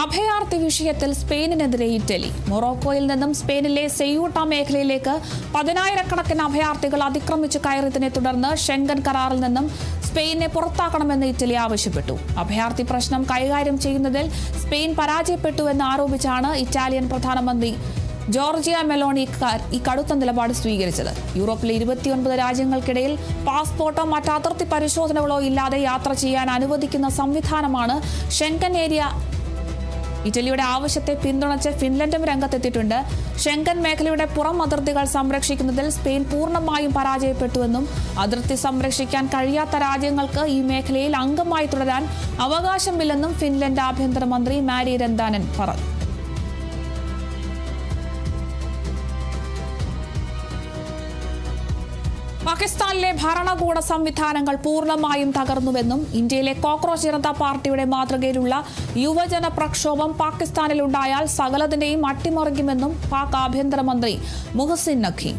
അഭയാർത്ഥി വിഷയത്തിൽ സ്പെയിനിനെതിരെ ഇറ്റലി. മൊറോക്കോയിൽ നിന്നും സ്പെയിനിലെ സെയൂട്ട മേഖലയിലേക്ക് 10,000-കണക്കിന് അഭയാർത്ഥികൾ അതിക്രമിച്ചു കയറിയതിനെ തുടർന്ന് ഷെങ്കൻ കരാറിൽ നിന്നും സ്പെയിനെ പുറത്താക്കണമെന്ന് ഇറ്റലി ആവശ്യപ്പെട്ടു. അഭയാർത്ഥി പ്രശ്നം കൈകാര്യം ചെയ്യുന്നതിൽ സ്പെയിൻ പരാജയപ്പെട്ടുവെന്ന് ആരോപിച്ചാണ് ഇറ്റാലിയൻ പ്രധാനമന്ത്രി ജോർജിയ മെലോണി ഈ കടുത്ത നിലപാട് സ്വീകരിച്ചത്. യൂറോപ്പിലെ 29 രാജ്യങ്ങൾക്കിടയിൽ പാസ്പോർട്ടോ മറ്റ് അതിർത്തി പരിശോധനകളോ ഇല്ലാതെ യാത്ര ചെയ്യാൻ അനുവദിക്കുന്ന സംവിധാനമാണ് ഷെങ്കൻ ഏരിയ. ഇറ്റലിയുടെ ആവശ്യത്തെ പിന്തുണച്ച് ഫിൻലൻഡും രംഗത്തെത്തിയിട്ടുണ്ട്. ഷെങ്കൻ മേഖലയുടെ പുറം അതിർത്തികൾ സംരക്ഷിക്കുന്നതിൽ സ്പെയിൻ പൂർണ്ണമായും പരാജയപ്പെട്ടുവെന്നും അതിർത്തി സംരക്ഷിക്കാൻ കഴിയാത്ത രാജ്യങ്ങൾക്ക് ഈ മേഖലയിൽ അംഗമായി തുടരാൻ അവകാശമില്ലെന്നും ഫിൻലൻഡ് ആഭ്യന്തരമന്ത്രി മാരി രന്താനൻ പറഞ്ഞു. പാകിസ്ഥാനിലെ ഭരണകൂട സംവിധാനങ്ങൾ പൂർണ്ണമായും തകർന്നുവെന്നും ഇന്ത്യയിലെ കോക്രോച്ച് ജനതാ പാർട്ടിയുടെ മാതൃകയിലുള്ള യുവജന പ്രക്ഷോഭം പാകിസ്ഥാനിലുണ്ടായാൽ സകലതിനെയും അട്ടിമറിക്കുമെന്നും പാക് ആഭ്യന്തരമന്ത്രി മുഹസിൻ നഖ്വി.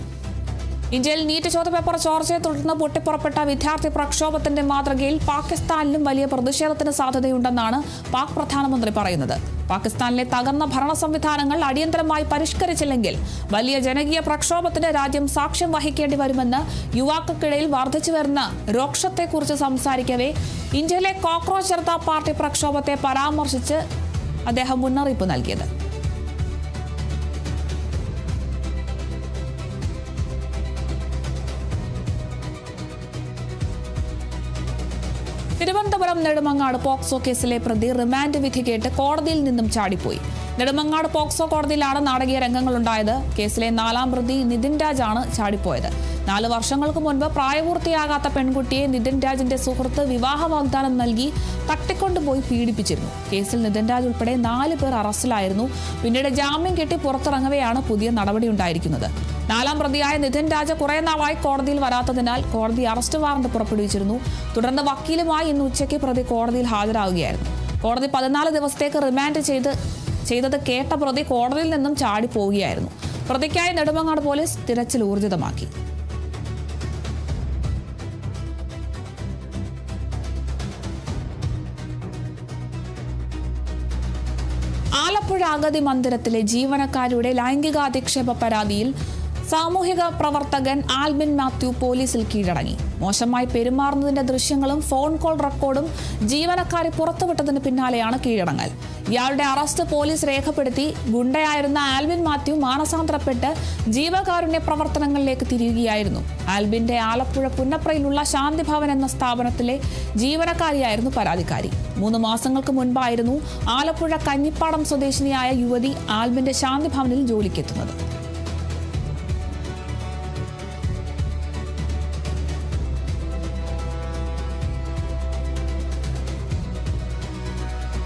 ഇന്ത്യയിൽ നീറ്റ് ചോദ്യപേപ്പർ ചോർച്ചയെ തുടർന്ന് പൊട്ടിപ്പുറപ്പെട്ട വിദ്യാർത്ഥി പ്രക്ഷോഭത്തിന്റെ മാതൃകയിൽ പാകിസ്ഥാനിലും വലിയ പ്രതിഷേധത്തിന് സാധ്യതയുണ്ടെന്നാണ് പാക് പ്രധാനമന്ത്രി പറയുന്നത്. പാകിസ്ഥാനിലെ തകർന്ന ഭരണ സംവിധാനങ്ങൾ അടിയന്തരമായി പരിഷ്കരിച്ചില്ലെങ്കിൽ വലിയ ജനകീയ പ്രക്ഷോഭത്തിന് രാജ്യം സാക്ഷ്യം വഹിക്കേണ്ടി വരുമെന്ന് യുവാക്കൾക്കിടയിൽ വർദ്ധിച്ചുവരുന്ന രോക്ഷത്തെക്കുറിച്ച് സംസാരിക്കവേ ഇന്ത്യയിലെ കോക്രോച്ച് ജനതാ പാർട്ടി പ്രക്ഷോഭത്തെ പരാമർശിച്ച് അദ്ദേഹം മുന്നറിയിപ്പ് നൽകിയത്. തിരുവനന്തപുരം നെടുമങ്ങാട് പോക്സോ കേസിലെ പ്രതി റിമാൻഡ് വിധി കേട്ട് കോടതിയിൽ നിന്നും ചാടിപ്പോയി. നെടുമങ്ങാട് പോക്സോ കോടതിയിലാണ് നാടകീയ രംഗങ്ങളുണ്ടായത്. കേസിലെ 4ാം പ്രതി നിതിൻ രാജാണ് ചാടിപ്പോയത്. 4 വർഷങ്ങൾക്ക് മുൻപ് പ്രായപൂർത്തിയാകാത്ത പെൺകുട്ടിയെ നിതിൻ രാജിന്റെ സുഹൃത്ത് വിവാഹ വാഗ്ദാനം നൽകി തട്ടിക്കൊണ്ടുപോയി പീഡിപ്പിച്ചിരുന്നു. കേസിൽ നിതിൻ രാജ് ഉൾപ്പെടെ 4 പേർ അറസ്റ്റിലായിരുന്നു. പിന്നീട് ജാമ്യം കിട്ടി പുറത്തിറങ്ങവെയാണ് പുതിയ നടപടിയുണ്ടായിരിക്കുന്നത്. 4ാം പ്രതിയായ നിതിൻ രാജ് കുറെ നാളായി കോടതിയിൽ വരാത്തതിനാൽ കോടതി അറസ്റ്റ് വാറന്റ് പുറപ്പെടുവിച്ചിരുന്നു. തുടർന്ന് വക്കീലുമായി ഇന്ന് ഉച്ചയ്ക്ക് പ്രതി കോടതിയിൽ ഹാജരാകുകയായിരുന്നു. കോടതി 14 ദിവസത്തേക്ക് റിമാൻഡ് ചെയ്തത് കേട്ട പ്രതി കോടതിയിൽ നിന്നും ചാടിപ്പോവുകയായിരുന്നു. പ്രതിക്കായി നെടുമങ്ങാട് പോലീസ് തിരച്ചിൽ ഊർജിതമാക്കി. ആലപ്പുഴ അഗതി മന്ദിരത്തിലെ ജീവനക്കാരുടെ ലൈംഗികാധിക്ഷേപ പരാതിയിൽ സാമൂഹിക പ്രവർത്തകൻ ആൽബിൻ മാത്യു പോലീസിൽ കീഴടങ്ങി. മോശമായി പെരുമാറുന്നതിന്റെ ദൃശ്യങ്ങളും ഫോൺ കോൾ റെക്കോർഡും ജീവനക്കാരെ പുറത്തുവിട്ടതിന് പിന്നാലെയാണ് കീഴടങ്ങൽ. ഇയാളുടെ അറസ്റ്റ് പോലീസ് രേഖപ്പെടുത്തി. ഗുണ്ടയായിരുന്ന ആൽബിൻ മാത്യു മാനസാന്തരപ്പെട്ട് ജീവകാരുണ്യ പ്രവർത്തനങ്ങളിലേക്ക് തിരിയുകയായിരുന്നു. ആൽബിന്റെ ആലപ്പുഴ പുന്നപ്രയിലുള്ള ശാന്തിഭവൻ എന്ന സ്ഥാപനത്തിലെ ജീവനക്കാരിയായിരുന്നു പരാതിക്കാരി. 3 മാസങ്ങൾക്ക് മുൻപായിരുന്നു ആലപ്പുഴ കഞ്ഞിപ്പാടം സ്വദേശിനിയായ യുവതി ആൽബിന്റെ ശാന്തിഭവനിൽ ജോലിക്കെത്തുന്നത്.